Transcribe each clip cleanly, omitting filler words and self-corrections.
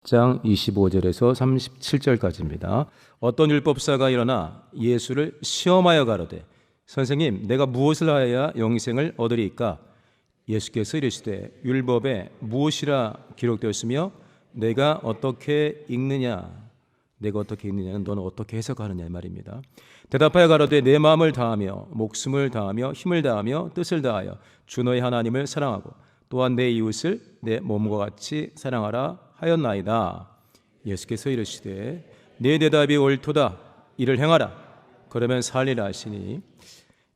장 25절에서 37절까지입니다. 어떤 율법사가 일어나 예수를 시험하여 가로되 선생님 내가 무엇을 하여야 영생을 얻으리이까? 예수께서 이르시되 율법에 무엇이라 기록되었으며 내가 어떻게 읽느냐? 내가 어떻게 읽느냐는 너는 어떻게 해석하느냐 이 말입니다. 대답하여 가로되 내 마음을 다하며 목숨을 다하며 힘을 다하며 뜻을 다하여 주 너의 하나님을 사랑하고 또한 내 이웃을 내 몸과 같이 사랑하라 하였나이다. 예수께서 이르시되 네 대답이 옳도다. 이를 행하라. 그러면 살리라 하시니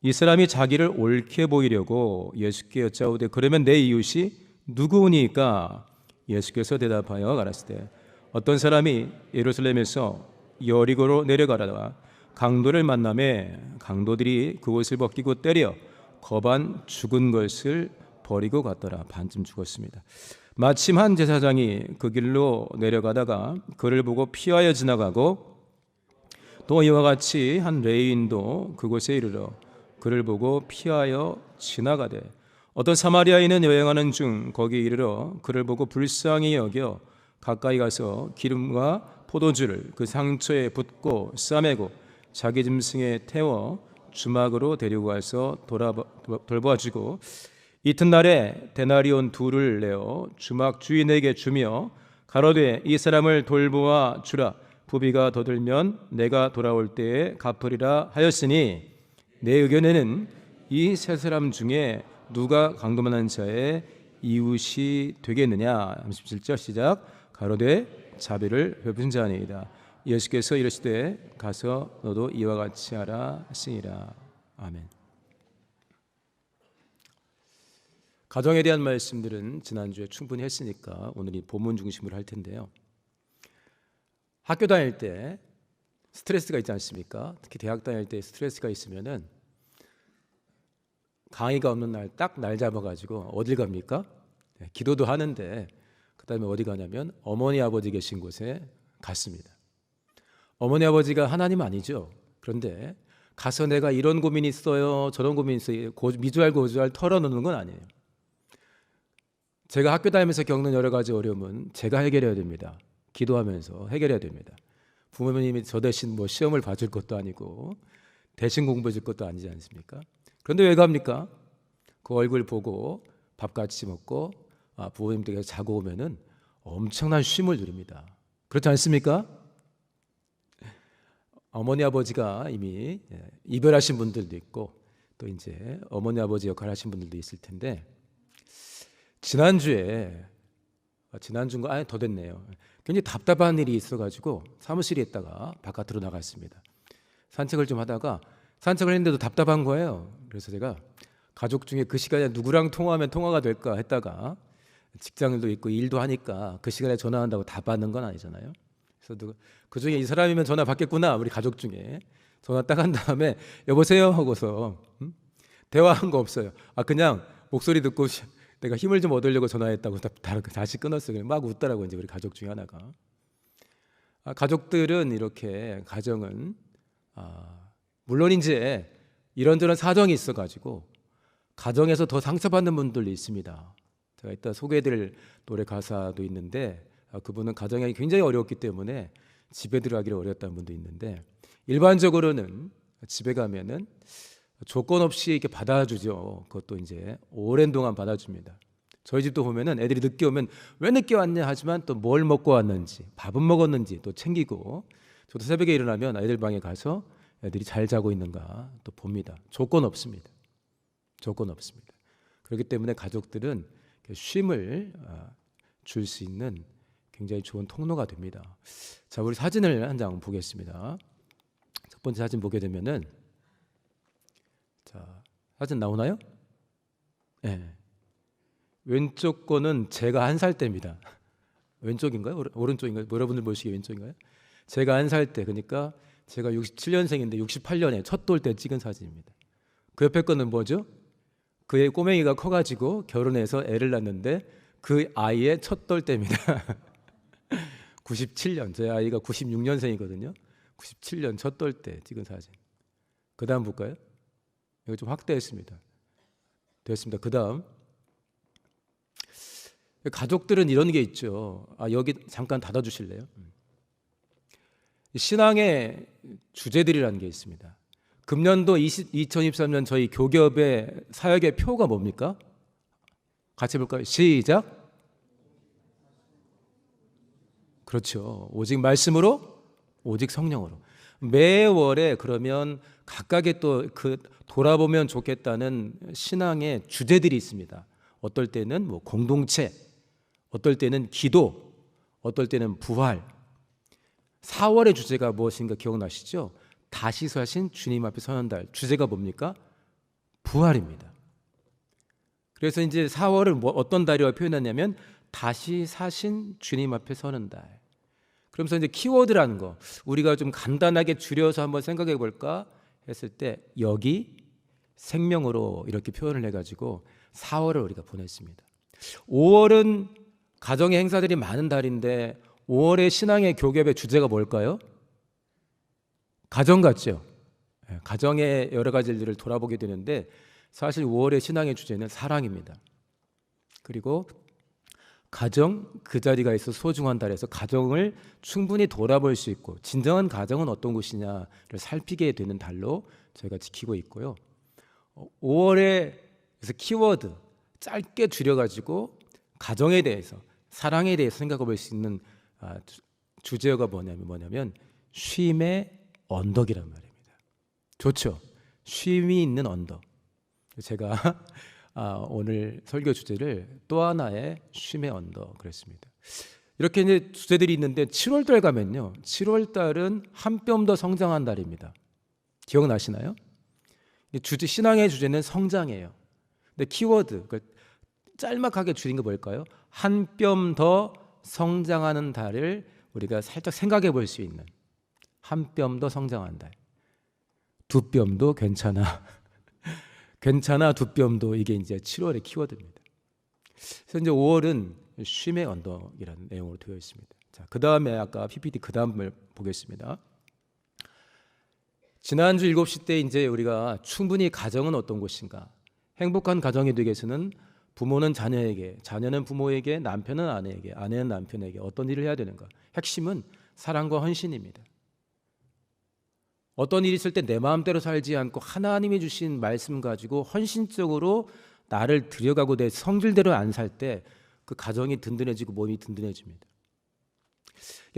이 사람이 자기를 옳게 보이려고 예수께 여짜오되 그러면 내 이웃이 누구니까? 예수께서 대답하여 가라사대 어떤 사람이 예루살렘에서 여리고로 내려가다가 강도를 만나매 강도들이 그것을 벗기고 때려 거반 죽은 것을 버리고 갔더라. 반쯤 죽었습니다. 마침 한 제사장이 그 길로 내려가다가 그를 보고 피하여 지나가고 또 이와 같이 한 레위인도 그곳에 이르러 그를 보고 피하여 지나가되 어떤 사마리아인은 여행하는 중 거기 이르러 그를 보고 불쌍히 여겨 가까이 가서 기름과 포도주를 그 상처에 붓고 싸매고 자기 짐승에 태워 주막으로 데리고 가서 돌보아주고 이튿날에 데나리온 둘을 내어 주막 주인에게 주며 가로되 이 사람을 돌보아 주라. 부비가 더 들면 내가 돌아올 때에 갚으리라 하였으니 내 의견에는 이 세 사람 중에 누가 강도만한 자의 이웃이 되겠느냐? 37절 시작. 가로되 자비를 베푼 자니이다. 예수께서 이르시되 가서 너도 이와 같이 하라 하시니라. 아멘. 가정에 대한 말씀들은 지난주에 충분히 했으니까 오늘 이 본문 중심으로 할 텐데요. 학교 다닐 때 스트레스가 있지 않습니까? 특히 대학 다닐 때 스트레스가 있으면은 강의가 없는 날 딱 날 잡아가지고 어딜 갑니까? 네, 기도도 하는데 그 다음에 어디 가냐면 어머니 아버지 계신 곳에 갔습니다. 어머니 아버지가 하나님 아니죠. 그런데 가서 내가 이런 고민이 있어요, 저런 고민이 있어요, 미주알 고주알 털어놓는 건 아니에요. 제가 학교 다니면서 겪는 여러 가지 어려움은 제가 해결해야 됩니다. 기도하면서 해결해야 됩니다. 부모님이 저 대신 뭐 시험을 봐줄 것도 아니고 대신 공부해 줄 것도 아니지 않습니까? 그런데 왜 갑니까? 그 얼굴 보고 밥 같이 먹고 부모님 댁에서 자고 오면은 엄청난 쉼을 누립니다. 그렇지 않습니까? 어머니 아버지가 이미 이별하신 분들도 있고 또 이제 어머니 아버지 역할 하신 분들도 있을 텐데 지난주인가 더 됐네요. 굉장히 답답한 일이 있어가지고 사무실에 있다가 바깥으로 나갔습니다. 산책을 좀 하다가 산책을 했는데도 답답한 거예요. 그래서 제가 가족 중에 그 시간에 누구랑 통화하면 통화가 될까 했다가 직장도 있고 일도 하니까 그 시간에 전화한다고 다 받는 건 아니잖아요. 그래서 그 중에 이 사람이면 전화 받겠구나. 우리 가족 중에 전화 딱 한 다음에 여보세요 하고서 대화한 거 없어요. 그냥 목소리 듣고 내가 힘을 좀 얻으려고 전화했다고 다시 끊었어요. 막 웃더라고 이제 우리 가족 중에 하나가. 가족들은 이렇게 가정은 물론 이제 이런저런 사정이 있어가지고 가정에서 더 상처받는 분들도 있습니다. 제가 이따 소개해드릴 노래 가사도 있는데 그분은 가정이 굉장히 어려웠기 때문에 집에 들어가기를 어려웠다는 분도 있는데 일반적으로는 집에 가면은 조건 없이 이렇게 받아주죠. 그것도 이제 오랜 동안 받아줍니다. 저희 집도 보면은 애들이 늦게 오면 왜 늦게 왔냐 하지만 또 뭘 먹고 왔는지 밥은 먹었는지 또 챙기고 저도 새벽에 일어나면 아이들 방에 가서 애들이 잘 자고 있는가 또 봅니다. 조건 없습니다. 조건 없습니다. 그렇기 때문에 가족들은 쉼을 줄 수 있는 굉장히 좋은 통로가 됩니다. 자, 우리 사진을 한 장 보겠습니다. 첫 번째 사진 보게 되면은 자, 사진 나오나요? 네. 왼쪽 거는 제가 1살 때입니다. 왼쪽인가요? 오른쪽인가요? 여러분들 보시기에 왼쪽인가요? 제가 1살 때, 그러니까 제가 67년생인데 68년에 첫 돌 때 찍은 사진입니다. 그 옆에 거는 뭐죠? 그의 꼬맹이가 커가지고 결혼해서 애를 낳는데 그 아이의 첫 돌 때입니다. 97년, 제 아이가 96년생이거든요. 97년 첫 돌 때 찍은 사진. 그 다음 볼까요? 이거 좀 확대했습니다. 됐습니다. 그 다음 가족들은 이런 게 있죠. 여기 잠깐 닫아주실래요? 신앙의 주제들이라는 게 있습니다. 금년도 2023년 저희 교계업의 사역의 표가 뭡니까? 같이 볼까요? 시작. 그렇죠. 오직 말씀으로, 오직 성령으로. 매월에 그러면 각각의 또 그 돌아보면 좋겠다는 신앙의 주제들이 있습니다. 어떨 때는 뭐 공동체, 어떨 때는 기도, 어떨 때는 부활. 4월의 주제가 무엇인가 기억나시죠? 다시 사신 주님 앞에 서는 달. 주제가 뭡니까? 부활입니다. 그래서 이제 4월을 어떤 달이라고 표현하냐면 다시 사신 주님 앞에 서는 달. 그러면서 이제 키워드라는 거 우리가 좀 간단하게 줄여서 한번 생각해 볼까 했을 때 여기 생명으로 이렇게 표현을 해가지고 4월을 우리가 보냈습니다. 5월은 가정의 행사들이 많은 달인데 5월의 신앙의 교ገብ의 주제가 뭘까요? 가정 같죠? 가정의 여러 가지 일들을 돌아보게 되는데 사실 5월의 신앙의 주제는 사랑입니다. 그리고 가정 그 자리가 있어 소중한 달에서 가정을 충분히 돌아볼 수 있고 진정한 가정은 어떤 곳이냐를 살피게 되는 달로 저희가 지키고 있고요. 5월에 그래서 키워드 짧게 줄여가지고 가정에 대해서 사랑에 대해서 생각해 볼 수 있는 주제어가 뭐냐면 쉼의 언덕이란 말입니다. 좋죠? 쉼이 있는 언덕. 제가 오늘 설교 주제를 또 하나의 쉼의 언덕 그랬습니다. 이렇게 이제 주제들이 있는데 7월달 가면요, 7월달은 한 뼘 더 성장한 달입니다. 기억나시나요? 주제 신앙의 주제는 성장이에요. 근데 키워드 짤막하게 줄인 게 뭘까요? 한 뼘 더 성장하는 달을 우리가 살짝 생각해 볼 수 있는 한 뼘 더 성장한 달. 두 뼘도 괜찮아. 괜찮아 두 뼘도 이게 이제 7월의 키워드입니다. 그래서 이제 5월은 쉼의 언덕이라는 내용으로 되어 있습니다. 자, 그 다음에 아까 PPT 그 다음을 보겠습니다. 지난주 7시 때 이제 우리가 충분히 가정은 어떤 곳인가? 행복한 가정이 되기 위해서는 부모는 자녀에게, 자녀는 부모에게, 남편은 아내에게, 아내는 남편에게 어떤 일을 해야 되는가? 핵심은 사랑과 헌신입니다. 어떤 일이 있을 때 내 마음대로 살지 않고 하나님이 주신 말씀 가지고 헌신적으로 나를 들여가고 내 성질대로 안 살 때 그 가정이 든든해지고 몸이 든든해집니다.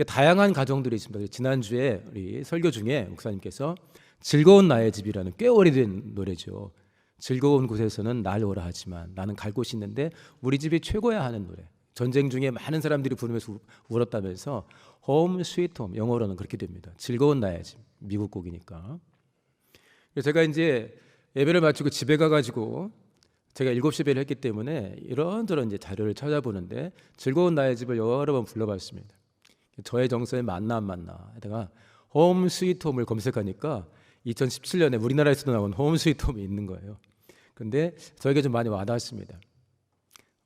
다양한 가정들이 있습니다. 지난주에 우리 설교 중에 목사님께서 즐거운 나의 집이라는 꽤 오래된 노래죠. 즐거운 곳에서는 날 오라 하지만 나는 갈 곳이 있는데 우리 집이 최고야 하는 노래. 전쟁 중에 많은 사람들이 부르면서 울었다면서 Home Sweet Home, 영어로는 그렇게 됩니다. 즐거운 나의 집, 미국 곡이니까. 제가 이제 예배를 마치고 집에 가가지고 제가 7시 예배를 했기 때문에 이런저런 이제 자료를 찾아보는데 즐거운 나의 집을 여러 번 불러봤습니다. 저의 정서에 맞나 안 맞나 하다가 Home Sweet Home을 검색하니까 2017년에 우리나라에서도 나온 Home Sweet Home이 있는 거예요. 근데 저에게 좀 많이 와닿았습니다.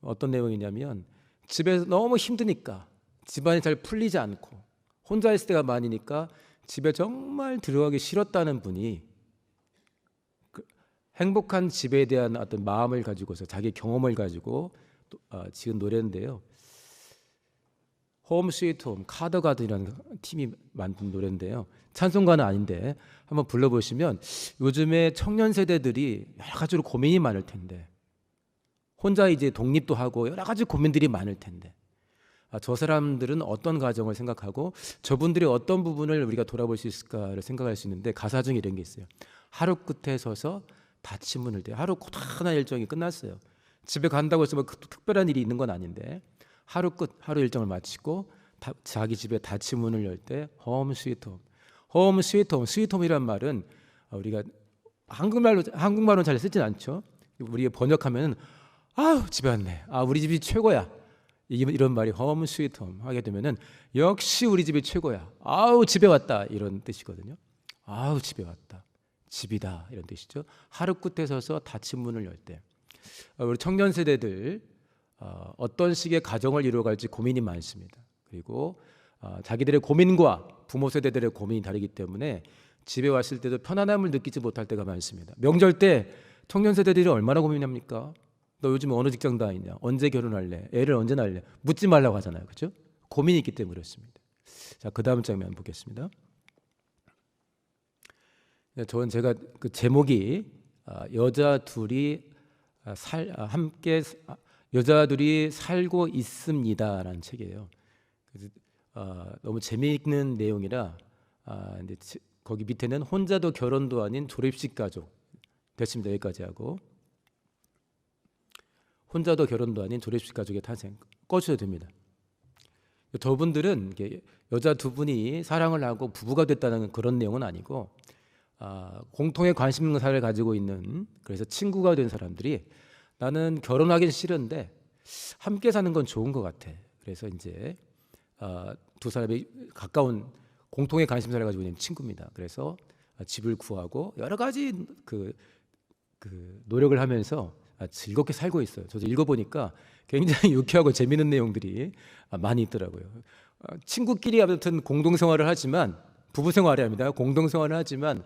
어떤 내용이냐면 집에서 너무 힘드니까 집안이 잘 풀리지 않고 혼자 있을 때가 많으니까 집에 정말 들어가기 싫었다는 분이 행복한 집에 대한 어떤 마음을 가지고서 자기 경험을 가지고 지은 노래인데요. 홈 스위트 홈 카더가든이라는 팀이 만든 노래인데요. 찬송가는 아닌데 한번 불러보시면 요즘에 청년 세대들이 여러 가지로 고민이 많을 텐데 혼자 이제 독립도 하고 여러 가지 고민들이 많을 텐데 저 사람들은 어떤 가정을 생각하고 저분들이 어떤 부분을 우리가 돌아볼 수 있을까를 생각할 수 있는데 가사 중에 이런 게 있어요. 하루 끝에 서서 닫힌 문을 대 하루 고단한 일정이 끝났어요. 집에 간다고 해서 뭐 특별한 일이 있는 건 아닌데 하루 일정을 마치고 자기 집에 닫힌 문을 열 때 홈 스위트 홈. 홈 스위트 홈. 스위트 홈이란 말은 우리가 한국말로 잘 쓰진 않죠. 우리가 번역하면 집에 왔네. 우리 집이 최고야. 이런 말이 홈 스위트 홈 하게 되면은 역시 우리 집이 최고야. 집에 왔다 이런 뜻이거든요. 집에 왔다. 집이다 이런 뜻이죠. 하루 끝에 서서 닫힌 문을 열 때 우리 청년 세대들 어떤 식의 가정을 이루어갈지 고민이 많습니다. 그리고 자기들의 고민과 부모 세대들의 고민이 다르기 때문에 집에 왔을 때도 편안함을 느끼지 못할 때가 많습니다. 명절 때 청년 세대들이 얼마나 고민합니까? 너 요즘 어느 직장 다니냐? 언제 결혼할래? 애를 언제 낳을래? 묻지 말라고 하잖아요. 그렇죠? 고민이 있기 때문에 그렇습니다. 자, 그 다음 장면 보겠습니다. 제가 그 제목이 여자 둘이 여자 둘이 살고 있습니다라는 책이에요. 그래서 너무 재미있는 내용이라 근데 거기 밑에는 혼자도 결혼도 아닌 조립식 가족 됐습니다. 여기까지 하고 혼자도 결혼도 아닌 조립식 가족의 탄생 꺼주셔도 됩니다. 저분들은 여자 두 분이 사랑을 하고 부부가 됐다는 그런 내용은 아니고 공통의 관심사를 가지고 있는 그래서 친구가 된 사람들이 나는 결혼하기 싫은데 함께 사는 건 좋은 것 같아. 그래서 이제 두 사람이 가까운 공통의 관심사를 가지고 있는 친구입니다. 그래서 집을 구하고 여러 가지 그 노력을 하면서 즐겁게 살고 있어요. 저도 읽어보니까 굉장히 유쾌하고 재미있는 내용들이 많이 있더라고요. 친구끼리 아무튼 공동생활을 하지만 부부생활이 아닙니다. 공동생활을 하지만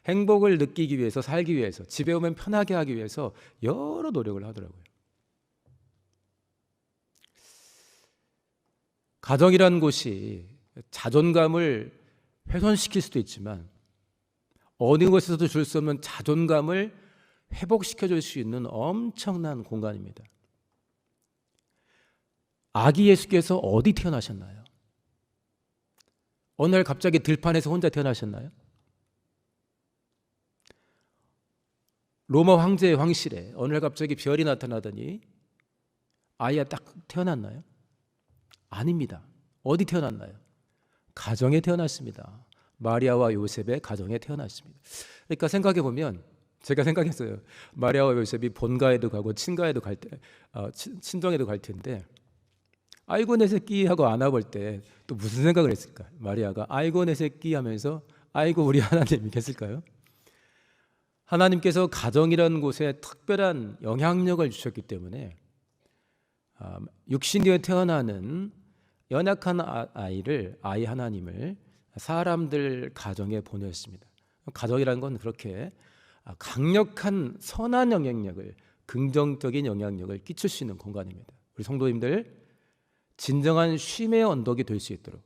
행복을 느끼기 위해서 살기 위해서 집에 오면 편하게 하기 위해서 여러 노력을 하더라고요. 가정이라는 곳이 자존감을 훼손시킬 수도 있지만 어느 곳에서도 줄 수 없는 자존감을 회복시켜 줄 수 있는 엄청난 공간입니다. 아기 예수께서 어디 태어나셨나요? 어느 날 갑자기 들판에서 혼자 태어나셨나요? 로마 황제의 황실에 어느 날 갑자기 별이 나타나더니 아이가 딱 태어났나요? 아닙니다. 어디 태어났나요? 가정에 태어났습니다. 마리아와 요셉의 가정에 태어났습니다. 그러니까 생각해 보면 제가 생각했어요. 마리아와 요셉이 본가에도 가고 친가에도 갈 때, 친정에도 갈 텐데 아이고 내 새끼 하고 안아볼 때 또 무슨 생각을 했을까? 마리아가 아이고 내 새끼 하면서 아이고 우리 하나님이겠을까요? 하나님께서 가정이라는 곳에 특별한 영향력을 주셨기 때문에 육신되어 태어나는 연약한 아이 하나님을 사람들 가정에 보냈습니다. 가정이라는 건 그렇게 강력한 선한 영향력을 긍정적인 영향력을 끼칠 수 있는 공간입니다. 우리 성도님들 진정한 쉼의 언덕이 될 수 있도록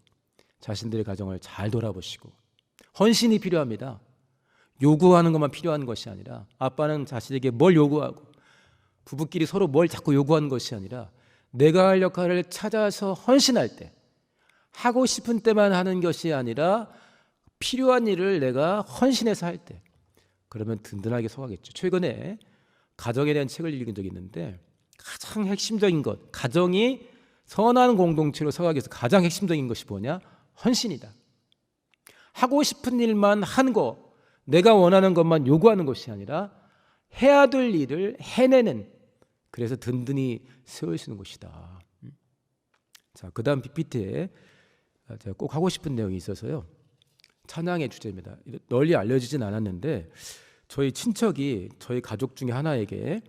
자신들의 가정을 잘 돌아보시고 헌신이 필요합니다. 요구하는 것만 필요한 것이 아니라 아빠는 자신에게 뭘 요구하고 부부끼리 서로 뭘 자꾸 요구하는 것이 아니라 내가 할 역할을 찾아서 헌신할 때 하고 싶은 때만 하는 것이 아니라 필요한 일을 내가 헌신해서 할 때 그러면 든든하게 서가겠죠. 최근에 가정에 대한 책을 읽은 적이 있는데 가장 핵심적인 것, 가정이 선한 공동체로 서가기 위해서 가장 핵심적인 것이 뭐냐? 헌신이다. 하고 싶은 일만 하는 거, 내가 원하는 것만 요구하는 것이 아니라 해야 될 일을 해내는, 그래서 든든히 세울 수 있는 것이다. 자, 그 다음 PPT에 제가 꼭 하고 싶은 내용이 있어서요. 찬양의 주제입니다. 널리 알려지진 않았는데 저희 친척이 저희 가족 중에 하나에게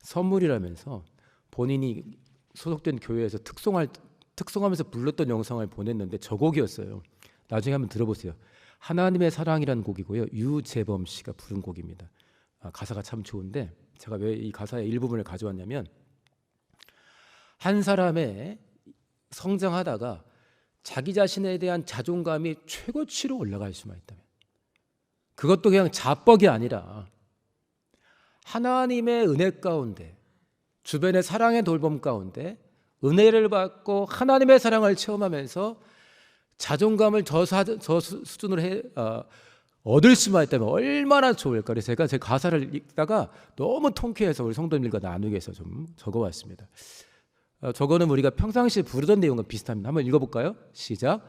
선물이라면서 본인이 소속된 교회에서 특송하면서 불렀던 영상을 보냈는데 저 곡이었어요. 나중에 한번 들어보세요. 하나님의 사랑이라는 곡이고요. 유재범 씨가 부른 곡입니다. 가사가 참 좋은데 제가 왜 이 가사의 일부분을 가져왔냐면 한 사람의 성장하다가 자기 자신에 대한 자존감이 최고치로 올라갈 수만 있다면 그것도 그냥 자뻑이 아니라 하나님의 은혜 가운데 주변의 사랑의 돌봄 가운데 은혜를 받고 하나님의 사랑을 체험하면서 자존감을 저 수준으로 얻을 수만 있다면 얼마나 좋을까. 그래서 제가 제 가사를 읽다가 너무 통쾌해서 우리 성도님들과 나누기 위해서 좀 적어왔습니다. 저거는 우리가 평상시에 부르던 내용과 비슷합니다. 한번 읽어볼까요? 시작.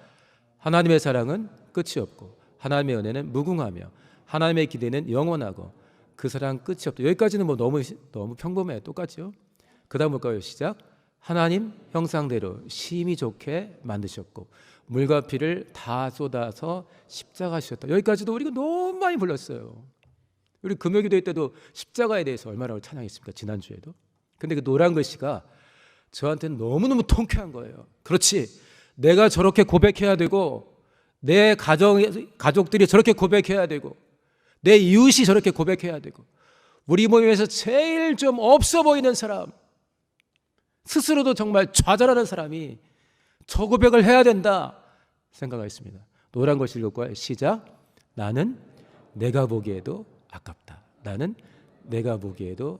하나님의 사랑은 끝이 없고 하나님의 은혜는 무궁하며 하나님의 기대는 영원하고 그 사랑 끝이 없다. 여기까지는 뭐 너무 평범해요. 똑같죠? 그 다음 볼까요? 시작. 하나님 형상대로 심히 좋게 만드셨고 물과 피를 다 쏟아서 십자가 지셨다. 여기까지도 우리가 너무 많이 불렀어요. 우리 금요기도회 때도 십자가에 대해서 얼마나 찬양했습니까? 지난주에도. 근데 그 노란 글씨가 저한테는 너무너무 통쾌한 거예요. 그렇지. 내가 저렇게 고백해야 되고 내 가족들이 저렇게 고백해야 되고 내 이웃이 저렇게 고백해야 되고 우리 모임에서 제일 좀 없어 보이는 사람, 스스로도 정말 좌절하는 사람이 저 고백을 해야 된다 생각했습니다. 노란 걸 읽을까요? 시작. 나는 내가 보기에도 아깝다. 나는 내가 보기에도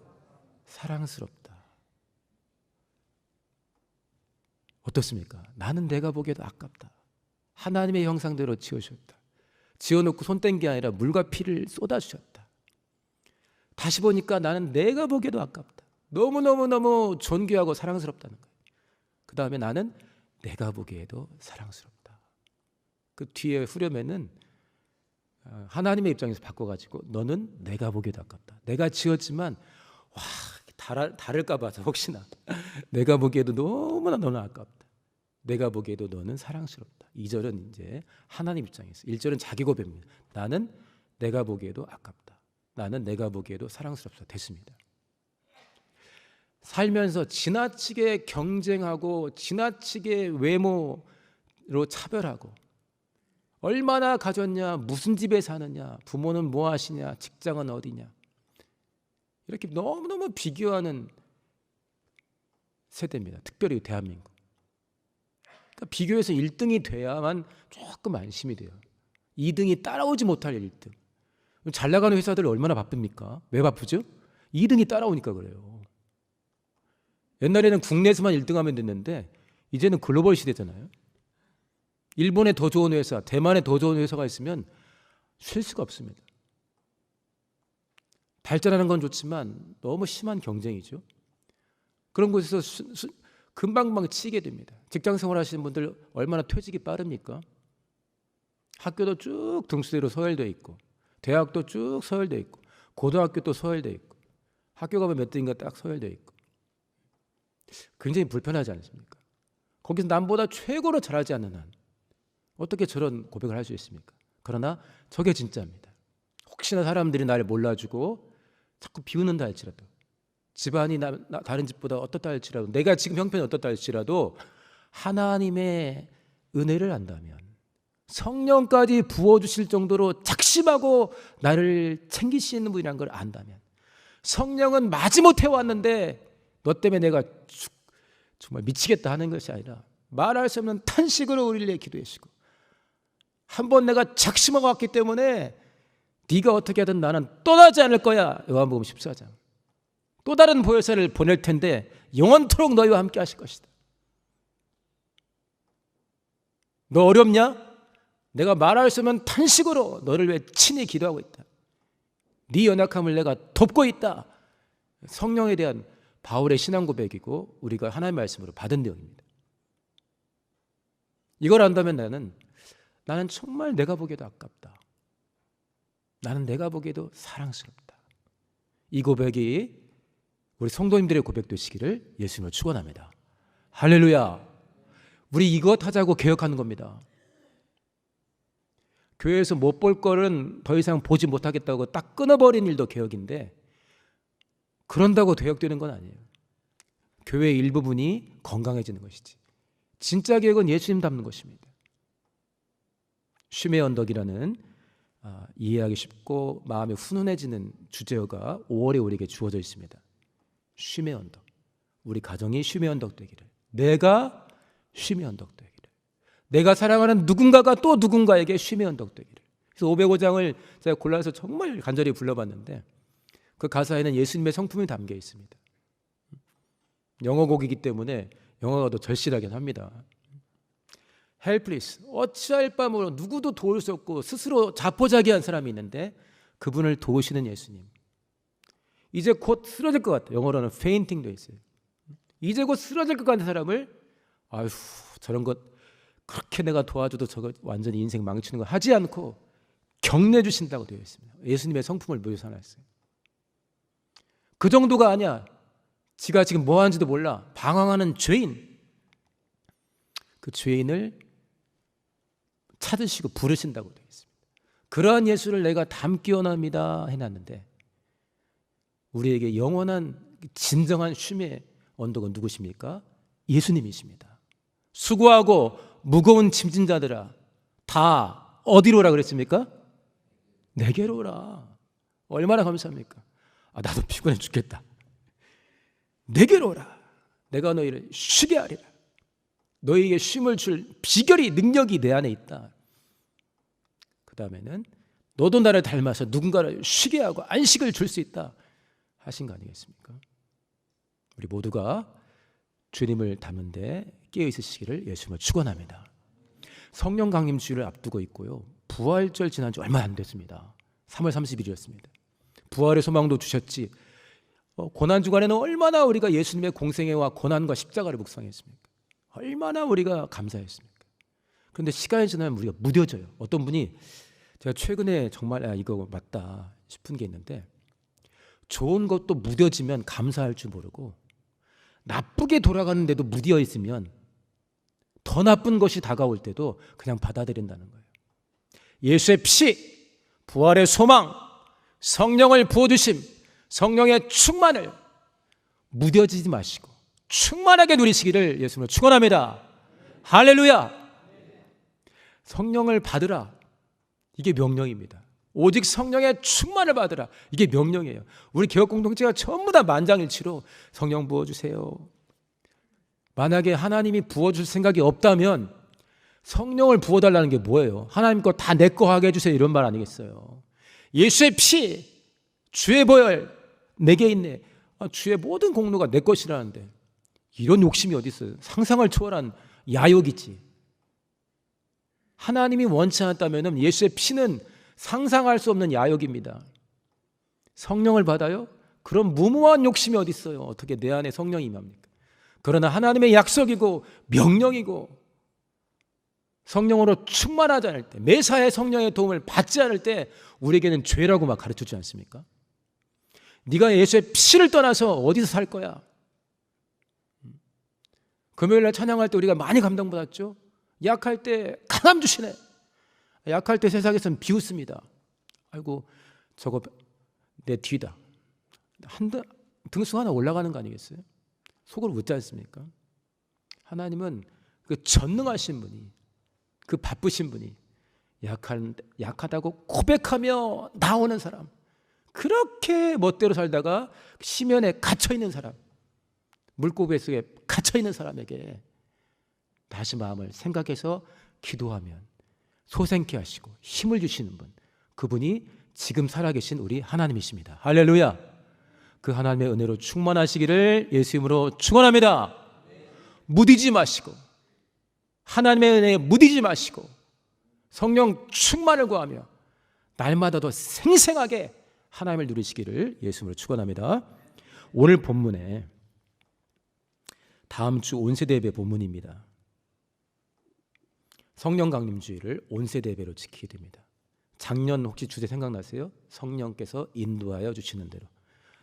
사랑스럽다. 어떻습니까? 나는 내가 보기에도 아깝다. 하나님의 형상대로 지으셨다. 지어놓고 손 뗀 게 아니라 물과 피를 쏟아주셨다. 다시 보니까 나는 내가 보기에도 아깝다. 너무너무너무 존귀하고 사랑스럽다는 거예요. 그 다음에 나는 내가 보기에도 사랑스럽다. 그 뒤에 후렴에는 하나님의 입장에서 바꿔가지고 너는 내가 보기에도 아깝다. 내가 지었지만 다를까 봐서 혹시나 내가 보기에도 너무나 너는 아깝다. 내가 보기에도 너는 사랑스럽다. 2절은 이제 하나님 입장에서, 1절은 자기 고백입니다. 나는 내가 보기에도 아깝다. 나는 내가 보기에도 사랑스럽다. 됐습니다. 살면서 지나치게 경쟁하고 지나치게 외모로 차별하고 얼마나 가졌냐, 무슨 집에 사느냐, 부모는 뭐 하시냐, 직장은 어디냐, 이렇게 너무너무 비교하는 세대입니다. 특별히 대한민국. 그러니까 비교해서 1등이 돼야만 조금 안심이 돼요. 2등이 따라오지 못할 1등. 잘 나가는 회사들 얼마나 바쁩니까? 왜 바쁘죠? 2등이 따라오니까 그래요. 옛날에는 국내에서만 1등하면 됐는데 이제는 글로벌 시대잖아요. 일본에 더 좋은 회사, 대만에 더 좋은 회사가 있으면 쉴 수가 없습니다. 발전하는 건 좋지만 너무 심한 경쟁이죠. 그런 곳에서 금방금방 치게 됩니다. 직장 생활 하시는 분들 얼마나 퇴직이 빠릅니까? 학교도 쭉 등수대로 서열되어 있고, 대학도 쭉 서열되어 있고, 고등학교도 서열되어 있고, 학교 가면 몇 등인가 딱 서열되어 있고, 굉장히 불편하지 않습니까? 거기서 남보다 최고로 잘하지 않는 한 어떻게 저런 고백을 할 수 있습니까? 그러나 저게 진짜입니다. 혹시나 사람들이 나를 몰라주고 자꾸 비웃는다 할지라도, 집안이 다른 집보다 어떻다 할지라도, 내가 지금 형편이 어떻다 할지라도 하나님의 은혜를 안다면, 성령까지 부어주실 정도로 작심하고 나를 챙기시는 분이라는 걸 안다면, 성령은 마지못해 왔는데 너 때문에 내가 정말 미치겠다 하는 것이 아니라 말할 수 없는 탄식으로 우리를 위해 기도해 주시고, 한번 내가 작심하고 왔기 때문에 네가 어떻게 하든 나는 떠나지 않을 거야. 요한복음 14장. 또 다른 보혜사를 보낼 텐데 영원토록 너희와 함께 하실 것이다. 너 어렵냐? 내가 말할 수 없는 탄식으로 너를 위해 친히 기도하고 있다. 네 연약함을 내가 돕고 있다. 성령에 대한 바울의 신앙 고백이고 우리가 하나님의 말씀으로 받은 내용입니다. 이걸 안다면 나는 정말 내가 보기에도 아깝다. 나는 내가 보기에도 사랑스럽다. 이 고백이 우리 성도님들의 고백 되시기를 예수님을 축원합니다. 할렐루야. 우리 이것 하자고 개혁하는 겁니다. 교회에서 못 볼 거는 더 이상 보지 못하겠다고 딱 끊어버린 일도 개혁인데, 그런다고 개혁되는 건 아니에요. 교회의 일부분이 건강해지는 것이지, 진짜 개혁은 예수님 닮는 것입니다. 쉼의 언덕이라는 이해하기 쉽고 마음이 훈훈해지는 주제어가 5월에 우리에게 주어져 있습니다. 쉼의 언덕. 우리 가정이 쉼의 언덕 되기를, 내가 쉼의 언덕 되기를, 내가 사랑하는 누군가가 또 누군가에게 쉼의 언덕 되기를. 그래서 505장을 제가 골라서 정말 간절히 불러봤는데 그 가사에는 예수님의 성품이 담겨 있습니다. 영어곡이기 때문에 영어가 더 절실하긴 합니다. helpless, 어찌할 바 모르고 누구도 도울 수 없고 스스로 자포자기한 사람이 있는데 그분을 도우시는 예수님. 이제 곧 쓰러질 것 같아요. 영어로는 fainting 돼 있어요. 이제 곧 쓰러질 것 같은 사람을 아휴 저런 것 그렇게 내가 도와줘도 저거 완전히 인생 망치는 거 하지 않고 격려해 주신다고 되어 있습니다. 예수님의 성품을 묘사했어요. 그 정도가 아니야. 지가 지금 뭐 하는지도 몰라 방황하는 죄인, 그 죄인을 찾으시고 부르신다고 되어 있습니다. 그러한 예수를 내가 닮기 원합니다 해놨는데, 우리에게 영원한 진정한 쉼의 언덕은 누구십니까? 예수님이십니다. 수고하고 무거운 짐진 자들아 다 어디로 오라 그랬습니까? 내게로 오라. 얼마나 감사합니까? 나도 피곤해 죽겠다. 내게로 오라. 내가 너희를 쉬게 하리라. 너희에게 쉼을 줄 비결이, 능력이 내 안에 있다. 그 다음에는 너도 나를 닮아서 누군가를 쉬게 하고 안식을 줄 수 있다 하신 거 아니겠습니까? 우리 모두가 주님을 닮은데 깨어 있으시기를 예수님을 축원합니다. 성령 강림 주일을 앞두고 있고요. 부활절 지난 지 얼마 안 됐습니다. 3월 30일이었습니다. 부활의 소망도 주셨지. 고난 주간에는 얼마나 우리가 예수님의 공생애와 고난과 십자가를 묵상했습니까? 얼마나 우리가 감사했습니까? 그런데 시간이 지나면 우리가 무뎌져요. 어떤 분이, 제가 최근에 정말 이거 맞다 싶은 게 있는데, 좋은 것도 무뎌지면 감사할 줄 모르고 나쁘게 돌아가는데도 무뎌 있으면 더 나쁜 것이 다가올 때도 그냥 받아들인다는 거예요. 예수의 피, 부활의 소망, 성령을 부어주심, 성령의 충만을 무뎌지지 마시고 충만하게 누리시기를 예수님을 축원합니다. 할렐루야. 성령을 받으라. 이게 명령입니다. 오직 성령의 충만을 받으라. 이게 명령이에요. 우리 개혁 공동체가 전부 다 만장일치로 성령 부어주세요. 만약에 하나님이 부어줄 생각이 없다면 성령을 부어달라는 게 뭐예요? 하나님 거 다 내 거 하게 해주세요, 이런 말 아니겠어요? 예수의 피, 주의 보혈 내게 있네. 주의 모든 공로가 내 것이라는데 이런 욕심이 어디 있어요? 상상을 초월한 야욕이지. 하나님이 원치 않았다면 예수의 피는 상상할 수 없는 야욕입니다. 성령을 받아요? 그런 무모한 욕심이 어디 있어요? 어떻게 내 안에 성령이 임합니까? 그러나 하나님의 약속이고 명령이고 성령으로 충만하지 않을 때, 매사에 성령의 도움을 받지 않을 때 우리에게는 죄라고 막 가르쳐주지 않습니까? 네가 예수의 피를 떠나서 어디서 살 거야? 금요일날 찬양할 때 우리가 많이 감동받았죠? 약할 때 강함 주시네. 약할 때 세상에서는 비웃습니다. 아이고 저거 내 뒤다. 등수 하나 올라가는 거 아니겠어요? 속으로 웃지 않습니까? 하나님은 그 전능하신 분이, 그 바쁘신 분이 약하다고 고백하며 나오는 사람, 그렇게 멋대로 살다가 심연에 갇혀있는 사람, 물고기 속에 갇혀있는 사람에게 다시 마음을 생각해서 기도하면 소생케 하시고 힘을 주시는 분, 그분이 지금 살아계신 우리 하나님이십니다. 할렐루야. 그 하나님의 은혜로 충만하시기를 예수 이름으로 축원합니다. 무디지 마시고, 하나님의 은혜에 무디지 마시고 성령 충만을 구하며 날마다 더 생생하게 하나님을 누리시기를 예수 이름으로 축원합니다. 오늘 본문에 다음 주 온세대 예배 본문입니다. 성령 강림 주일을 온세대 예배로 지키게 됩니다. 작년 혹시 주제 생각나세요? 성령께서 인도하여 주시는 대로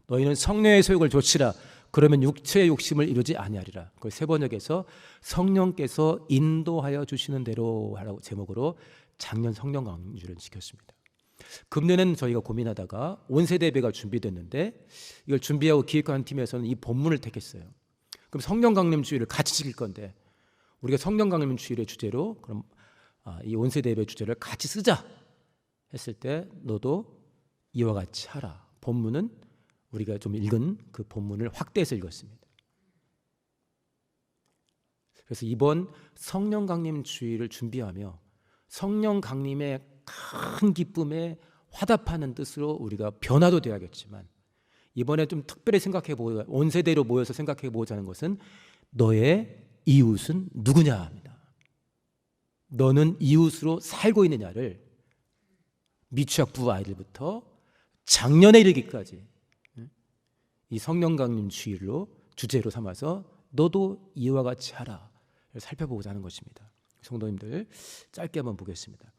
너희는 성령의 소욕을 좇으라. 그러면 육체의 욕심을 이루지 아니하리라. 그걸 세 번역에서 성령께서 인도하여 주시는 대로 하라고 제목으로 작년 성령 강림 주일을 지켰습니다. 금년에는 저희가 고민하다가 온세대 예배가 준비됐는데 이걸 준비하고 기획하는 팀에서는 이 본문을 택했어요. 그럼 성령 강림 주일을 같이 지킬 건데 우리가 성령 강림 주일의 주제로 그럼 이 온세대 예배 주제를 같이 쓰자 했을 때 너도 이와 같이 하라. 본문은 우리가 좀 읽은 그 본문을 확대해서 읽었습니다. 그래서 이번 성령 강림 주일을 준비하며 성령 강림의 큰 기쁨에 화답하는 뜻으로 우리가 변화도 되어야겠지만 이번에 좀 특별히 생각해보자, 온세대로 모여서 생각해보자 하는 것은 너의 이웃은 누구냐 합니다. 너는 이웃으로 살고 있느냐를 미취학부 아이들부터 작년에 이르기까지 이 성령 강림 주일로 주제로 삼아서 너도 이와 같이 하라 살펴보고자 하는 것입니다. 성도님들 짧게 한번 보겠습니다.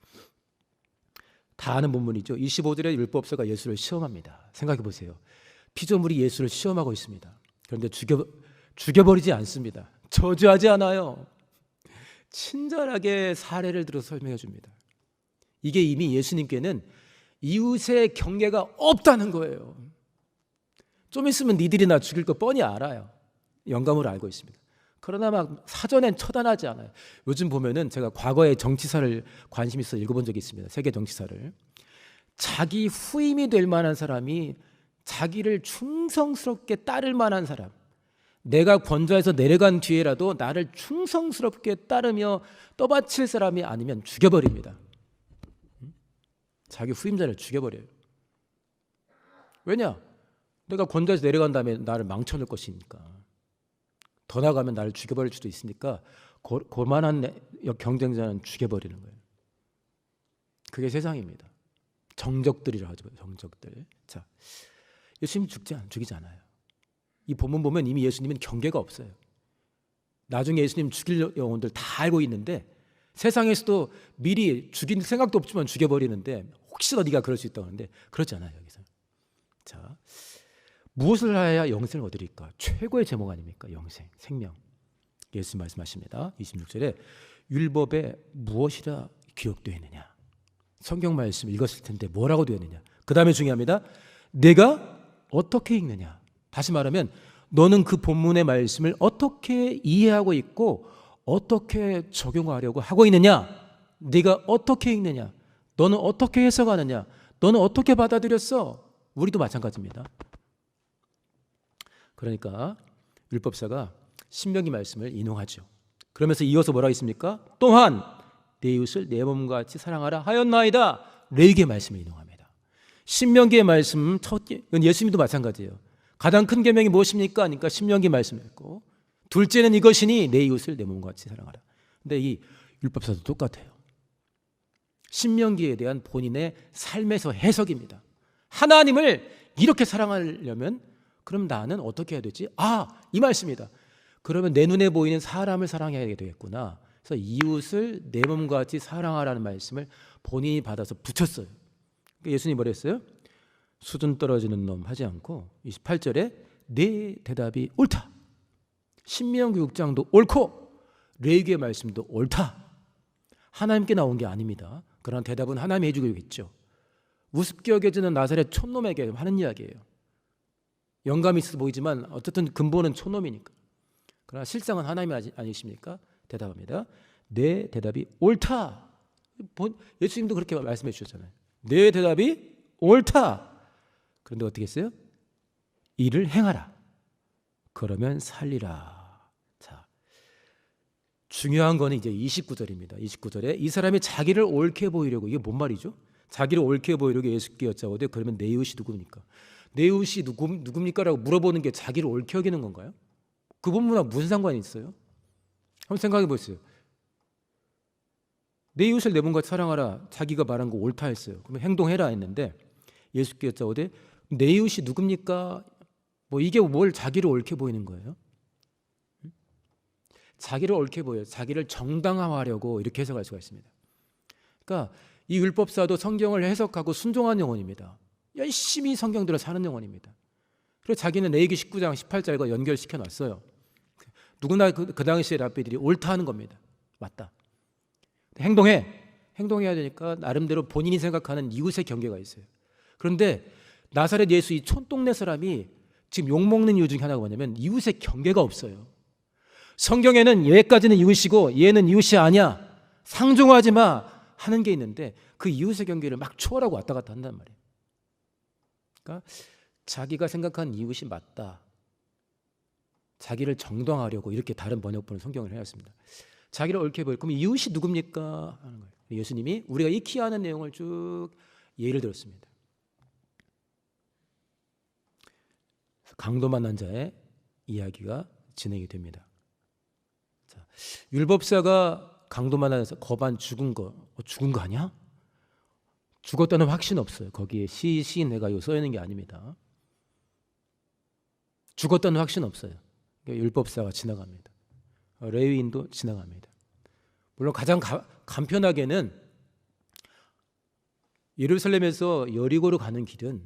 다 아는 본문이죠. 25절에 율법서가 예수를 시험합니다. 생각해 보세요. 피조물이 예수를 시험하고 있습니다. 그런데 죽여버리지 않습니다. 저주하지 않아요. 친절하게 사례를 들어서 설명해 줍니다. 이게 이미 예수님께는 이웃의 경계가 없다는 거예요. 좀 있으면 니들이 나 죽일 거 뻔히 알아요. 영감으로 알고 있습니다. 그러나 막 사전엔 처단하지 않아요. 요즘 보면은 제가 과거에 정치사를 관심 있어 읽어본 적이 있습니다. 세계 정치사를. 자기 후임이 될 만한 사람이 자기를 충성스럽게 따를 만한 사람, 내가 권좌에서 내려간 뒤에라도 나를 충성스럽게 따르며 떠받칠 사람이 아니면 죽여버립니다. 자기 후임자를 죽여버려요. 왜냐? 내가 권좌에서 내려간 다음에 나를 망쳐놓을 것이니까. 더 나가면 나를 죽여버릴 수도 있으니까 고만한 경쟁자는 죽여버리는 거예요. 그게 세상입니다. 정적들이라 하죠. 정적들. 자, 예수님 죽이지 않아요. 이 본문 보면 이미 예수님은 경계가 없어요. 나중에 예수님 죽일 영혼들 다 알고 있는데 세상에서도 미리 죽일 생각도 없지만 죽여버리는데 혹시나 네가 그럴 수 있다고 하는데 그렇지 않아요. 여기서. 자, 무엇을 하여야 영생을 얻으리까? 최고의 제목 아닙니까? 영생, 생명. 예수님 말씀하십니다. 26절에 율법에 무엇이라 기록되어 있느냐? 성경 말씀 읽었을 텐데 뭐라고 되어 있느냐? 그 다음에 중요합니다. 내가 어떻게 읽느냐? 다시 말하면 너는 그 본문의 말씀을 어떻게 이해하고 있고 어떻게 적용하려고 하고 있느냐? 네가 어떻게 읽느냐? 너는 어떻게 해석하느냐? 너는 어떻게 받아들였어? 우리도 마찬가지입니다. 그러니까 율법사가 신명기 말씀을 인용하죠. 그러면서 이어서 뭐라고 있습니까? 또한 내 이웃을 내 몸과 같이 사랑하라 하였나이다. 레위기의 말씀을 인용합니다. 신명기의 말씀 이건 예수님도 마찬가지예요. 가장 큰 계명이 무엇입니까? 그러니까 신명기 말씀이었고 둘째는 이것이니 내 이웃을 내 몸과 같이 사랑하라. 근데 이 율법사도 똑같아요. 신명기에 대한 본인의 삶에서 해석입니다. 하나님을 이렇게 사랑하려면 그럼 나는 어떻게 해야 되지? 이 말씀이다. 그러면 내 눈에 보이는 사람을 사랑해야 되겠구나. 그래서 이웃을 내 몸과 같이 사랑하라는 말씀을 본인이 받아서 붙였어요. 그러니까 예수님이 뭐라 했어요? 수준 떨어지는 놈 하지 않고 28절에 내 대답이 옳다. 신명기 6장도 옳고 레위기의 말씀도 옳다. 하나님께 나온 게 아닙니다. 그러나 대답은 하나님이 해주겠죠. 우습게 여겨지는 나사렛 촌놈에게 하는 이야기예요. 영감이 있어 보이지만 어쨌든 근본은 촌놈이니까. 그러나 실상은 하나님이 아니십니까? 대답합니다. 내 대답이 옳다. 예수님도 그렇게 말씀해 주셨잖아요. 내 대답이 옳다. 그런데 어떻게 했어요? 이를 행하라. 그러면 살리라. 자, 중요한 거는 이제 29절입니다. 29절에 이 사람이 자기를 옳게 보이려고, 이게 뭔 말이죠? 자기를 옳게 보이려고 예수께 여짜오되 그러면 내 이웃이 누굽니까? 내 이웃이 누굽니까? 라고 물어보는 게 자기를 옳게 여기는 건가요? 그 본문하고 무슨 상관이 있어요? 한번 생각해 보세요. 내 이웃을 내 몸같이 사랑하라. 자기가 말한 거 옳다 했어요. 그러면 행동해라 했는데 예수께 여짜오되 내 이웃이 누굽니까? 이게 뭘 자기를 옳게 보이는 거예요? 자기를 옳게 보여요. 자기를 정당화하려고 이렇게 해석할 수가 있습니다. 그러니까 이 율법사도 성경을 해석하고 순종한 영혼입니다. 열심히 성경대로 사는 영혼입니다. 그래서 자기는 레위기 19장 18절과 연결시켜 놨어요. 누구나 그 당시의 랍비들이 옳다 하는 겁니다. 맞다. 행동해야 되니까 나름대로 본인이 생각하는 이웃의 경계가 있어요. 그런데 나사렛 예수 이 촌동네 사람이 지금 욕먹는 이유 중에 하나가 뭐냐면 이웃의 경계가 없어요. 성경에는 얘까지는 이웃이고 얘는 이웃이 아니야. 상종하지 마 하는 게 있는데 그 이웃의 경계를 막 초월하고 왔다 갔다 한단 말이에요. 그러니까 자기가 생각한 이웃이 맞다. 자기를 정당화하려고 이렇게 다른 번역본은 성경을 해놨습니다. 자기를 옳게 보일 그럼 이웃이 누굽니까? 하는 거예요. 예수님이 우리가 익혀야 하는 내용을 쭉 예를 들었습니다. 강도 만난 자의 이야기가 진행이 됩니다. 자, 율법사가 강도 만나서 거반 죽은 거 아니야? 죽었다는 확신 없어요. 거기에 시인해가 써 있는 게 아닙니다. 죽었다는 확신 없어요. 그러니까 율법사가 지나갑니다. 레위인도 지나갑니다. 물론 가장 간편하게는 예루살렘에서 여리고로 가는 길은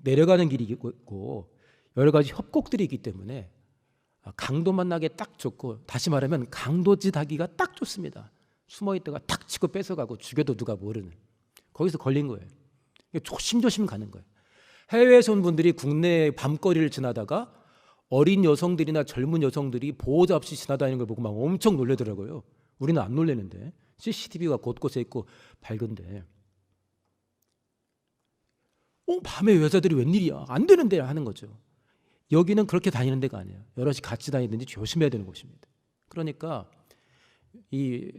내려가는 길이 있고 여러 가지 협곡들이 있기 때문에 강도 만나기 딱 좋고, 다시 말하면 강도짓 하기가 딱 좋습니다. 숨어있다가 탁 치고 뺏어가고 죽여도 누가 모르는, 거기서 걸린 거예요. 조심조심 가는 거예요. 해외에서 온 분들이 국내 밤거리를 지나다가 어린 여성들이나 젊은 여성들이 보호자 없이 지나다니는 걸 보고 막 엄청 놀라더라고요. 우리는 안 놀라는데, CCTV가 곳곳에 있고 밝은데. 밤에 여자들이 웬일이야? 안 되는데 하는 거죠. 여기는 그렇게 다니는 데가 아니에요. 여럿이 같이 다니든지 조심해야 되는 곳입니다. 그러니까 이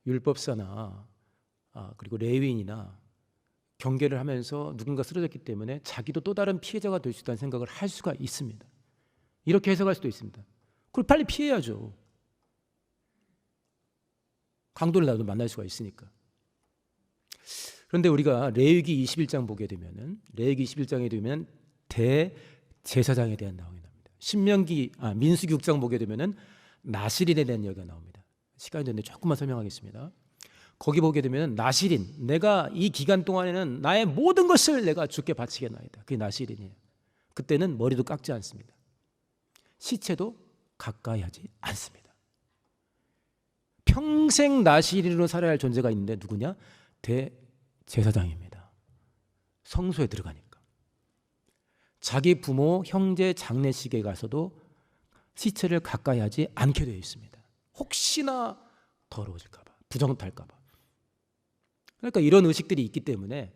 율법사나 그리고 레위인이나 경계를 하면서 누군가 쓰러졌기 때문에 자기도 또 다른 피해자가 될 수 있다는 생각을 할 수가 있습니다. 이렇게 해석할 수도 있습니다. 그걸 빨리 피해야죠. 강도를 나도 만날 수가 있으니까. 그런데 우리가 레위기 21장 보게 되면은 레위기 21장에 되면 대제사장에 대한 내용이 나옵니다. 민수기 6장 보게 되면은 나실인에 대한 이야기가 나옵니다. 시간이 됐는데 조금만 설명하겠습니다. 거기 보게 되면 나실인, 내가 이 기간 동안에는 나의 모든 것을 내가 주께 바치겠나이다. 그게 나실인이에요. 그때는 머리도 깎지 않습니다. 시체도 가까이 하지 않습니다. 평생 나실인으로 살아야 할 존재가 있는데 누구냐? 대제사장입니다. 성소에 들어가니까. 자기 부모, 형제 장례식에 가서도 시체를 가까이 하지 않게 되어 있습니다. 혹시나 더러워질까 봐, 부정탈까 봐. 그러니까 이런 의식들이 있기 때문에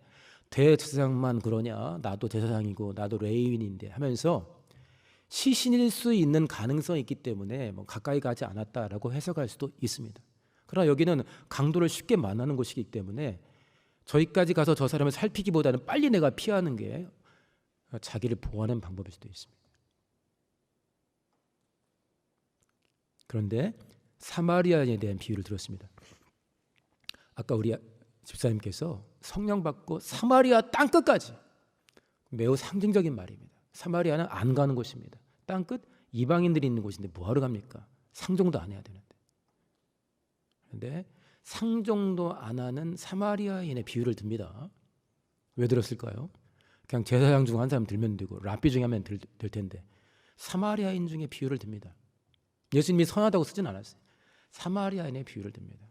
대제사장만 그러냐, 나도 제사장이고 나도 레위인인데 하면서 시신일 수 있는 가능성이 있기 때문에 가까이 가지 않았다라고 해석할 수도 있습니다. 그러나 여기는 강도를 쉽게 만나는 곳이기 때문에 저기까지 가서 저 사람을 살피기보다는 빨리 내가 피하는 게 자기를 보호하는 방법일 수도 있습니다. 그런데 사마리아인에 대한 비유를 들었습니다. 아까 우리 집사님께서 성령 받고 사마리아 땅끝까지, 매우 상징적인 말입니다. 사마리아는 안 가는 곳입니다. 땅끝, 이방인들이 있는 곳인데 뭐하러 갑니까? 상종도 안 해야 되는데. 그런데 상종도 안 하는 사마리아인의 비유를 듭니다. 왜 들었을까요? 그냥 제사장 중 한 사람 들면 되고 랍비 중에 하면 될 텐데 사마리아인 중에 비유를 듭니다. 예수님이 선하다고 쓰진 않았어요. 사마리아인의 비유를 듭니다.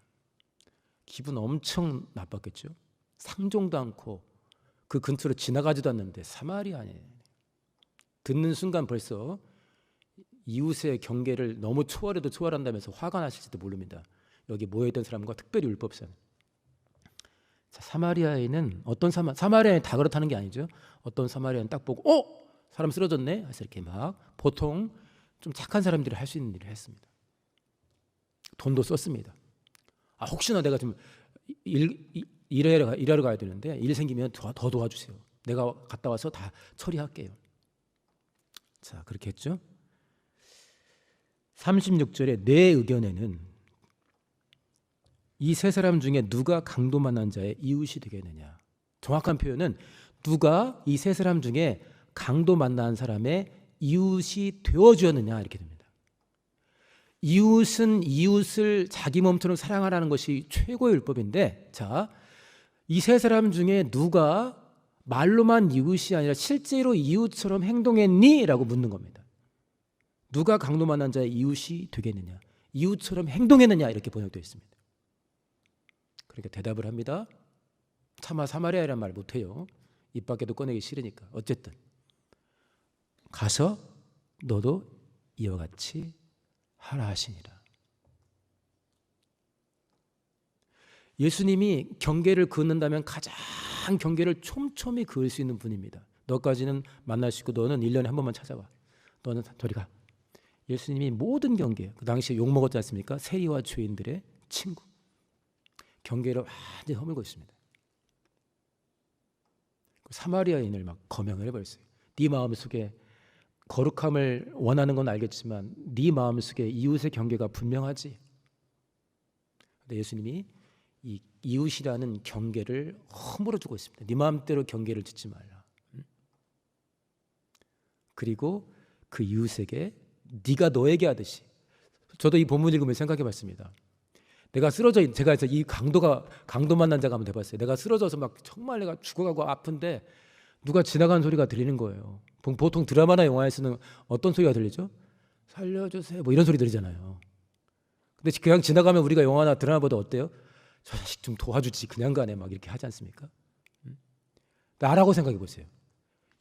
기분 엄청 나빴겠죠. 상종도 않고 그 근처로 지나가지도 않는데 사마리아인. 듣는 순간 벌써 이웃의 경계를 너무 초월해도 초월한다면서 화가 나실지도 모릅니다. 여기 모여있던 사람과 특별히 율법사는. 자, 사마리아인은 어떤 사마리아인이 다 그렇다는 게 아니죠. 어떤 사마리아인 딱 보고 사람 쓰러졌네 해서 이렇게 막 보통 좀 착한 사람들이 할 수 있는 일을 했습니다. 돈도 썼습니다. 혹시나 내가 좀 일하러 가야 되는데 일 생기면 더 도와주세요. 내가 갔다 와서 다 처리할게요. 자, 그렇게 했죠. 36절에 내 의견에는 이 세 사람 중에 누가 강도 만난 자의 이웃이 되겠느냐. 정확한 표현은 누가 이 세 사람 중에 강도 만난 사람의 이웃이 되어주었느냐 이렇게 됩니다. 이웃은 이웃을 자기 몸처럼 사랑하라는 것이 최고의 율법인데, 자, 이 세 사람 중에 누가 말로만 이웃이 아니라 실제로 이웃처럼 행동했니? 라고 묻는 겁니다. 누가 강도 만난 자의 이웃이 되겠느냐, 이웃처럼 행동했느냐 이렇게 번역되어 있습니다. 그러니까 대답을 합니다. 차마 사마리아이란 말 못해요. 입 밖에도 꺼내기 싫으니까. 어쨌든 가서 너도 이와 같이 하라 하시니라. 예수님이 경계를 긋는다면 가장 경계를 촘촘히 그을 수 있는 분입니다. 너까지는 만날 수 있고 너는 1년에 한 번만 찾아와. 너는 저리 가. 예수님이 모든 경계, 그 당시에 욕먹었지 않습니까? 세리와 죄인들의 친구. 경계를 완전히 허물고 있습니다. 사마리아인을 막 거명을 해버렸어요. 네 마음속에 거룩함을 원하는 건 알겠지만 네 마음속에 이웃의 경계가 분명하지. 근데 예수님이 이 이웃이라는 경계를 허물어주고 있습니다. 네 마음대로 경계를 짓지 말라. 그리고 그 이웃에게 네가 너에게 하듯이. 저도 이 본문 읽으면 생각해봤습니다. 내가 쓰러져, 제가 해서 이 강도 만난 자가 한번 해봤어요. 내가 쓰러져서 막 정말 내가 죽어가고 아픈데 누가 지나가는 소리가 들리는 거예요. 보통 드라마나 영화에서는 어떤 소리가 들리죠? 살려주세요 뭐 이런 소리 들리잖아요. 근데 그냥 지나가면 우리가 영화나 드라마보다 어때요? 저 자식 좀 도와주지 그냥 가네 막 이렇게 하지 않습니까? 나라고 생각해 보세요.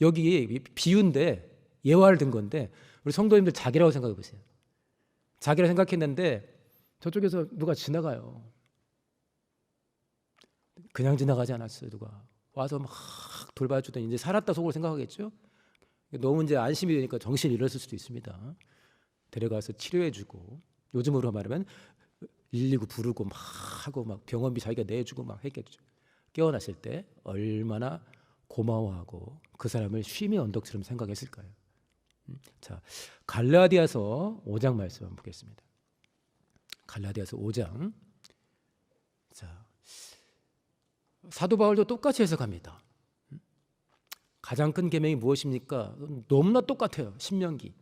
여기 비유인데 예화를 든 건데 우리 성도님들 자기라고 생각해 보세요. 자기라 생각했는데 저쪽에서 누가 지나가요. 그냥 지나가지 않았어요. 누가 와서 막 돌봐주더니 이제 살았다 속으로 생각하겠죠. 너무 이제 안심이 되니까 정신이 잃었을 수도 있습니다. 데려가서 치료해주고, 요즘으로 말하면 119 부르고 막 하고 막 병원비 자기가 내주고 막 했겠죠. 깨어났을 때 얼마나 고마워하고 그 사람을 쉼의 언덕처럼 생각했을까요? 자, 갈라디아서 5장 말씀 한번 보겠습니다. 갈라디아서 5장. 자, 사도 바울도 똑같이 해석합니다. 가장 큰 계명이 무엇입니까? 너무나 똑같아요. 신명기.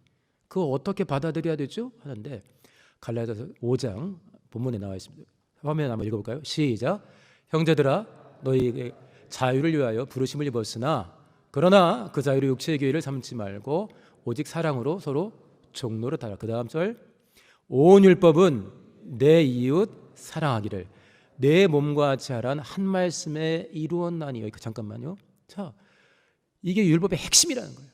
그거 어떻게 받아들여야 되죠? 하는데 갈라디아서 5장 본문에 나와 있습니다. 화면 한번 읽어볼까요? 시작. 형제들아 너희에게 자유를 위하여 부르심을 입었으나 그러나 그 자유를 육체의 교회를 삼지 말고 오직 사랑으로 서로 종노릇하라. 그 다음 절. 온 율법은 내 이웃 사랑하기를 내 몸과 같이 하란 한 말씀에 이루었나니. 잠깐만요. 자, 이게 율법의 핵심이라는 거예요.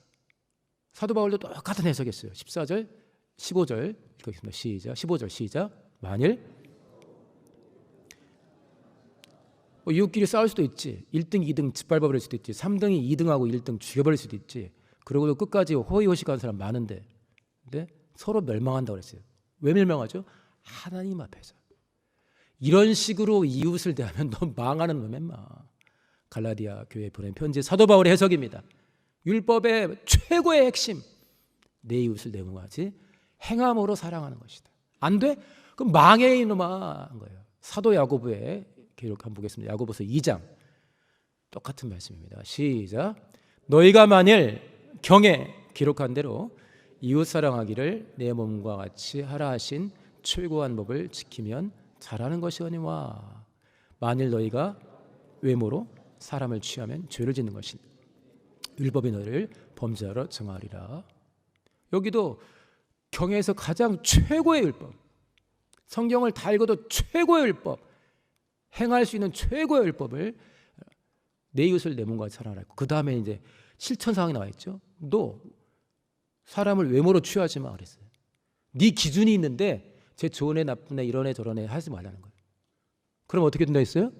사도 바울도 똑같은 해석했어요. 14절, 15절 읽겠습니다. 시작. 15절 시작. 만일 이웃끼리 싸울 수도 있지. 1등, 2등 짓밟아버릴 수도 있지. 3등이 2등하고 1등 죽여버릴 수도 있지. 그러고도 끝까지 호의호식하는 사람 많은데, 근데 서로 멸망한다고 그랬어요. 왜 멸망하죠? 하나님 앞에서. 이런 식으로 이웃을 대하면 너 망하는 놈의 마. 갈라디아 교회에 보낸 편지 사도 바울의 해석입니다. 율법의 최고의 핵심, 내 이웃을 내 몸과 같이 행함으로 사랑하는 것이다. 안 돼? 그럼 망해 이놈아 한 거예요. 사도 야고보의 기록 한번 보겠습니다. 야고보서 2장 똑같은 말씀입니다. 시작. 너희가 만일 경에 기록한 대로 이웃 사랑하기를 내 몸과 같이 하라 하신 최고한 법을 지키면 잘하는 것이거니와. 만일 너희가 외모로 사람을 취하면 죄를 짓는 것이니 율법이 너희를 범죄하러 정하리라. 여기도 경에서 가장 최고의 율법, 성경을 다 읽어도 최고의 율법, 행할 수 있는 최고의 율법을 내 이웃을 내 몸과 같이 사랑하라 했고, 그 다음에 이제 실천 사항이 나와 있죠. 너 사람을 외모로 취하지 마 그랬어요. 네 기준이 있는데 쟤 좋은 애 나쁜 애 이런 애 저런 애 하지 말라는 거예요. 그럼 어떻게 된다 했어요?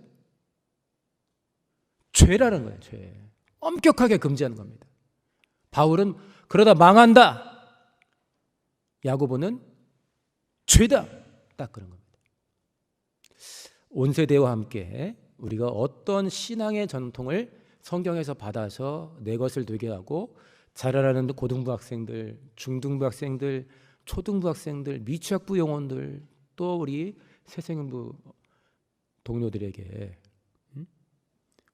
죄라는 거예요. 죄. 엄격하게 금지하는 겁니다. 바울은 그러다 망한다. 야고보는 죄다. 딱 그런 겁니다. 온 세대와 함께 우리가 어떤 신앙의 전통을 성경에서 받아서 내 것을 되게 하고 자라나는 고등부 학생들, 중등부 학생들, 초등부 학생들, 미취학부 영혼들, 또 우리 새생부 동료들에게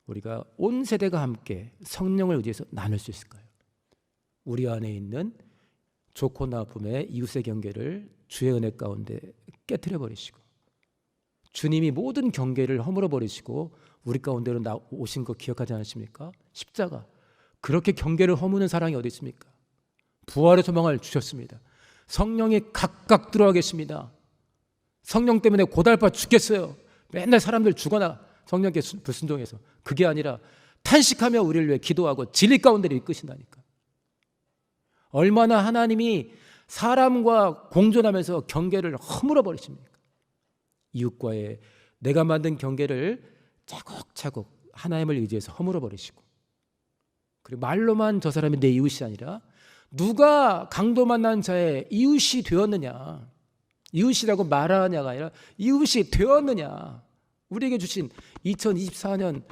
우리가 온 세대가 함께 성령을 의지해서 나눌 수 있을까요? 우리 안에 있는 좋고 나쁨의 이웃의 경계를 주의 은혜 가운데 깨트려 버리시고, 주님이 모든 경계를 허물어 버리시고 우리 가운데로 오신 거 기억하지 않으십니까? 십자가. 그렇게 경계를 허무는 사랑이 어디 있습니까? 부활의 소망을 주셨습니다. 성령이 각각 들어와 계십니다. 성령 때문에 고달파 죽겠어요. 맨날 사람들 죽어나 성령께 불순종해서. 그게 아니라 탄식하며 우리를 위해 기도하고 진리 가운데를 이끄신다니까. 얼마나 하나님이 사람과 공존하면서 경계를 허물어 버리십니까? 이웃과의 내가 만든 경계를 차곡차곡 하나님을 의지해서 허물어 버리시고, 그리고 말로만 저 사람이 내 이웃이 아니라 누가 강도 만난 자의 이웃이 되었느냐, 이웃이라고 말하냐가 아니라 이웃이 되었느냐. 우리에게 주신 2024년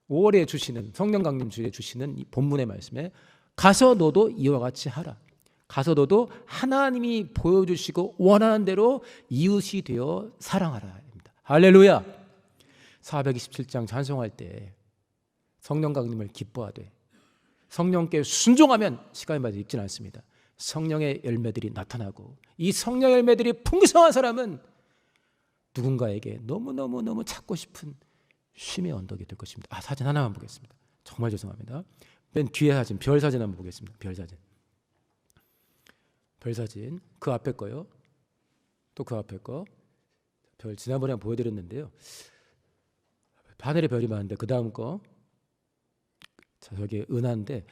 5월에 주시는 성령 강림 주에 주시는 이 본문의 말씀에 가서 너도 이와 같이 하라. 가서 너도 하나님이 보여주시고 원하는 대로 이웃이 되어 사랑하라. 할렐루야. 427장 찬송할 때 성령 강림을 기뻐하되 성령께 순종하면 시간마다 읽지는 않습니다. 성령의 열매들이 나타나고, 이 성령 열매들이 풍성한 사람은 누군가에게 너무너무 찾고 싶은 쉼의 언덕이 될 것입니다. 사진 하나만 보겠습니다. 정말 죄송합니다. 맨 뒤에 사진, 별 사진 한번 보겠습니다. 별 사진. 별 사진. 그 앞에 거요. 또 그 앞에 거. 별 지난번에 한번 보여드렸는데요. 하늘에 별이 많은데 그 다음 거. 자, 저기 은하인데,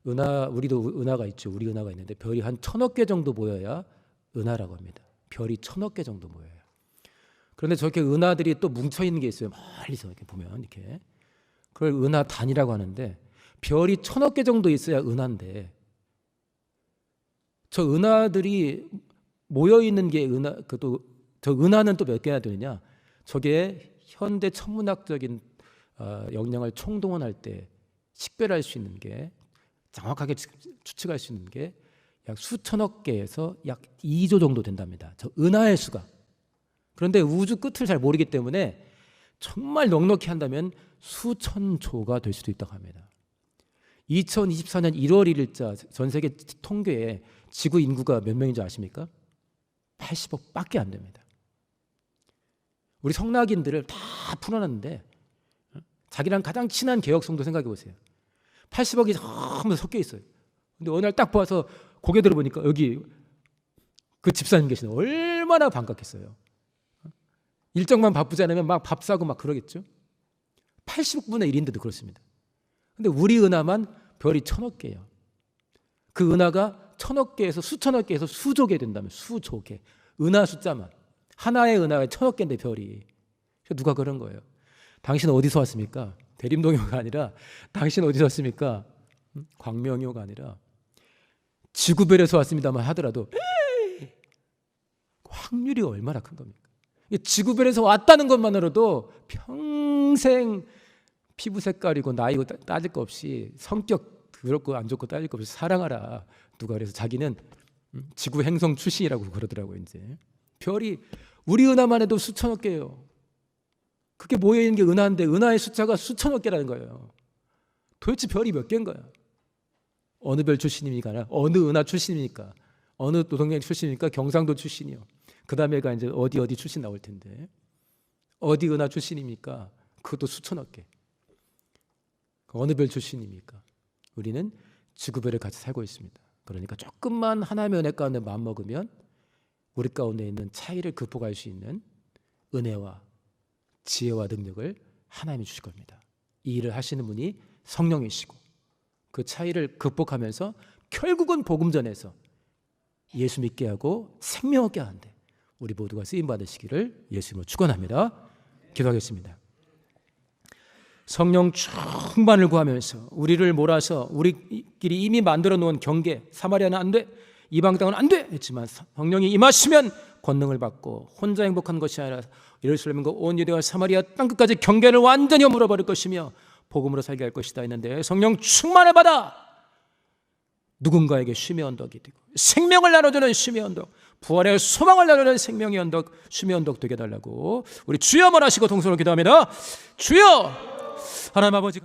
은하, 우리도 은하가 있죠. 우리 은하가 있는데 별이 한 1000억 개 정도 모여야 은하라고 합니다. 별이 1000억 개 정도 모여요. 그런데 저렇게 은하들이 또 뭉쳐 있는 게 있어요. 멀리서 이렇게 보면 이렇게. 그걸 은하단이라고 하는데 별이 1000억 개 정도 있어야 은하인데 저 은하들이 모여 있는 게 저 은하는 또 몇 개나 되느냐? 저게 현대 천문학적인 역량을 총동원할 때 식별할 수 있는 게 정확하게 추측할 수 있는 게 약 수천억 개에서 약 2조 정도 된답니다. 저 은하의 수가. 그런데 우주 끝을 잘 모르기 때문에 정말 넉넉히 한다면 수천조가 될 수도 있다고 합니다. 2024년 1월 1일자 전 세계 통계에 지구 인구가 몇 명인 줄 아십니까? 80억 밖에 안 됩니다. 우리 성낙인들을 다 풀어놨는데 자기랑 가장 친한 개혁성도 생각해 보세요. 80억이 전부 섞여 있어요. 근데 어느 날 딱 봐서 고개 들어보니까 여기 그 집사님 계시네. 얼마나 반갑겠어요. 일정만 바쁘지 않으면 막 밥 사고 막 그러겠죠. 80분의 1인데도 그렇습니다. 근데 우리 은하만 별이 1000억 개예요. 그 은하가 1000억 개에서 수천억 개에서 수조 개 된다면 수조 개. 은하 숫자만. 하나의 은하가 1000억 개인데 별이. 누가 그런 거예요? 당신 어디서 왔습니까? 대림동효가 아니라 당신 어디서 왔습니까? 광명효가 아니라 지구별에서 왔습니다만 하더라도 확률이 얼마나 큰 겁니까? 지구별에서 왔다는 것만으로도 평생 피부 색깔이고 나이고 따질 거 없이 성격 그렇고 안 좋고 따질 거 없이 사랑하라. 누가 그래서 자기는 지구 행성 출신이라고 그러더라고요. 이제 별이 우리 은하만 해도 수천억 개예요. 그게 모여 있는 게 은하인데 은하의 숫자가 수천억 개라는 거예요. 도대체 별이 몇 개인 거야? 어느 별 출신입니까? 어느 은하 출신입니까? 어느 노동력 출신입니까? 경상도 출신이요. 그 다음에가 이제 어디 출신 나올 텐데 어디 은하 출신입니까? 그것도 수천억 개. 어느 별 출신입니까? 우리는 지구별에 같이 살고 있습니다. 그러니까 조금만 하나님의 은혜 가운데 마음먹으면 우리 가운데 있는 차이를 극복할 수 있는 은혜와 지혜와 능력을 하나님이 주실 겁니다. 이 일을 하시는 분이 성령이시고 그 차이를 극복하면서 결국은 복음 전에서 예수 믿게 하고 생명 얻게 하는데 우리 모두가 쓰임 받으시기를 예수님으로 축원합니다. 기도하겠습니다. 성령 충만을 구하면서 우리를 몰아서 우리끼리 이미 만들어 놓은 경계, 사마리아는 안 돼, 이방 땅은 안 돼 했지만 성령이 임하시면 권능을 받고 혼자 행복한 것이 아니라 예루살렘과 온 유대와 사마리아 땅끝까지 경계를 완전히 물어버릴 것이며 복음으로 살게 할 것이다 했는데 성령 충만을 받아 누군가에게 쉼의 언덕이 되고 생명을 나눠주는 쉼의 언덕, 부활의 소망을 나누는 생명의 언덕, 쉼의 언덕 되게 해달라고 우리 주여 말하시고 동서로 기도합니다. 주여 하나님 아버지